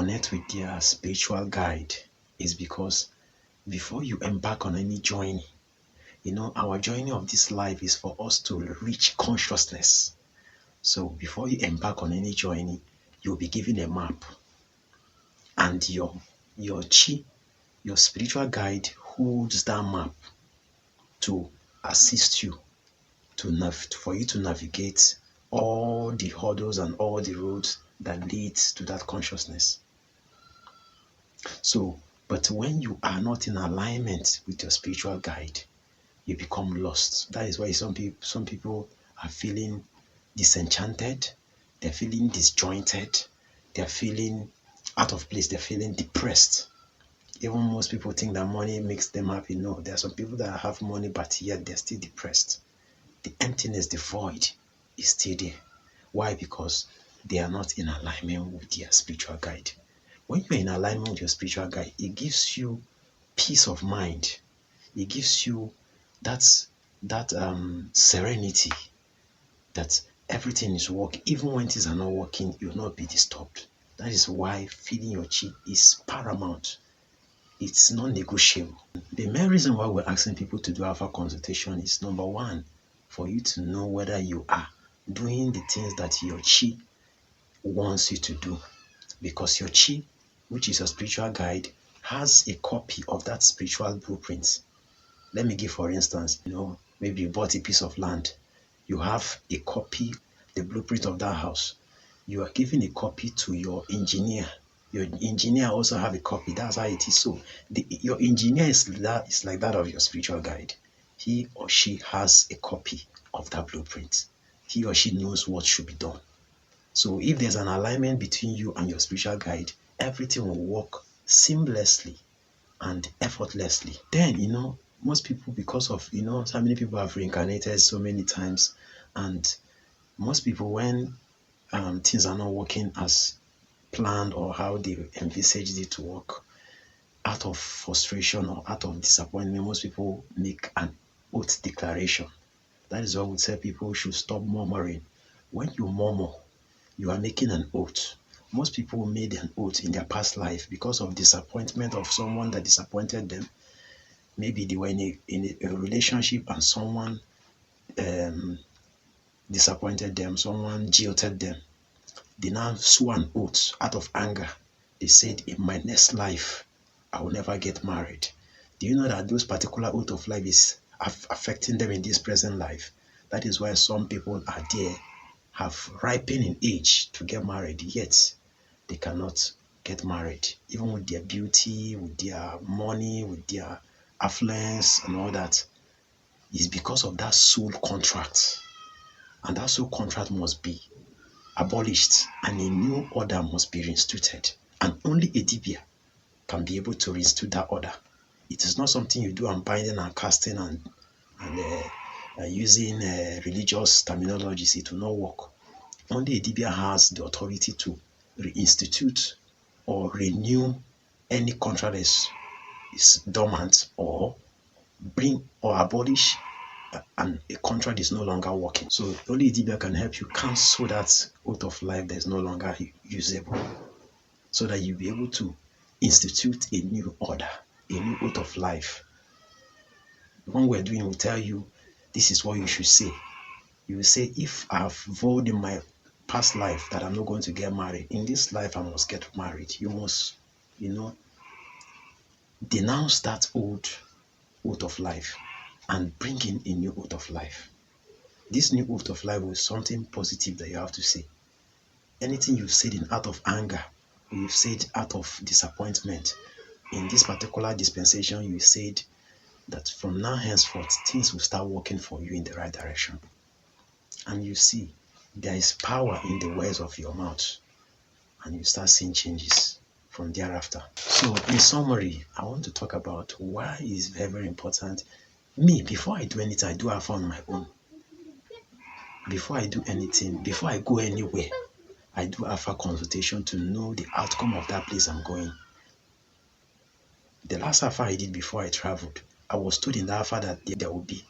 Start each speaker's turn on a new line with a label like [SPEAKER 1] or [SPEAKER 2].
[SPEAKER 1] connect with their spiritual guide is because before you embark on any journey, our journey of this life is for us to reach consciousness. So before you embark on any journey, you'll be given a map, and your chi, your spiritual guide, holds that map to assist you for you to navigate all the hurdles and all the roads that leads to that consciousness. So, but when you are not in alignment with your spiritual guide, you become lost. That is why some people are feeling disenchanted, they're feeling disjointed, they're feeling out of place, they're feeling depressed. Even most people think that money makes them happy. No, there are some people that have money, but yet they're still depressed. The emptiness, the void is still there. Why? Because they are not in alignment with their spiritual guide. When you're in alignment with your spiritual guide, it gives you peace of mind. It gives you that serenity that everything is working. Even when things are not working, you'll not be disturbed. That is why feeding your chi is paramount. It's non-negotiable. The main reason why we're asking people to do alpha consultation is, number one, for you to know whether you are doing the things that your chi wants you to do. Because your chi, which is your spiritual guide, has a copy of that spiritual blueprint. Let me give, for instance, maybe you bought a piece of land. You have a copy, the blueprint of that house. You are giving a copy to your engineer. Your engineer also have a copy. That's how it is. So your engineer is like that of your spiritual guide. He or she has a copy of that blueprint. He or she knows what should be done. So if there's an alignment between you and your spiritual guide, everything will work seamlessly and effortlessly. Then, most people, because of, so many people have reincarnated so many times, and most people, when things are not working as planned or how they envisaged it to work, out of frustration or out of disappointment, most people make an oath declaration. That is why we tell people should stop murmuring. When you murmur, you are making an oath. Most people made an oath in their past life because of disappointment of someone that disappointed them. Maybe they were in a relationship and someone disappointed them, someone jilted them. They now swore an oath out of anger. They said, in my next life, I will never get married. Do you know that those particular oath of life is affecting them in this present life? That is why some people are there, have ripened in age to get married, yet they cannot get married. Even with their beauty, with their money, with their affluence and all that, is because of that soul contract. And that soul contract must be abolished and a new order must be reinstituted. And only a Dibia can be able to reinstitute that order. It is not something you do unbinding and casting and using religious terminologies. It will not work. Only a Dibia has the authority to reinstitute or renew any contract that is dormant, or bring or abolish and a contract is no longer working. So only a Dibia can help you cancel that oath of life that is no longer usable, so that you'll be able to institute a new order, a new oath of life. The one we're doing will tell you, this is what you should say. You will say, if I've vowed in my past life that I'm not going to get married, in this life I must get married. You must, denounce that old oath of life and bring in a new oath of life. This new oath of life is something positive that you have to say. Anything you've said in out of anger, or you've said out of disappointment, in this particular dispensation, you said that from now henceforth, things will start working for you in the right direction. And you see, there is power in the words of your mouth, and you start seeing changes from thereafter. So, in summary, I want to talk about why it's very, very important. Me, before I do anything, I do Alpha on my own. Before I do anything, before I go anywhere, I do Alpha consultation to know the outcome of that place I'm going. The last Alpha I did before I traveled, I was told in the Alpha that there would be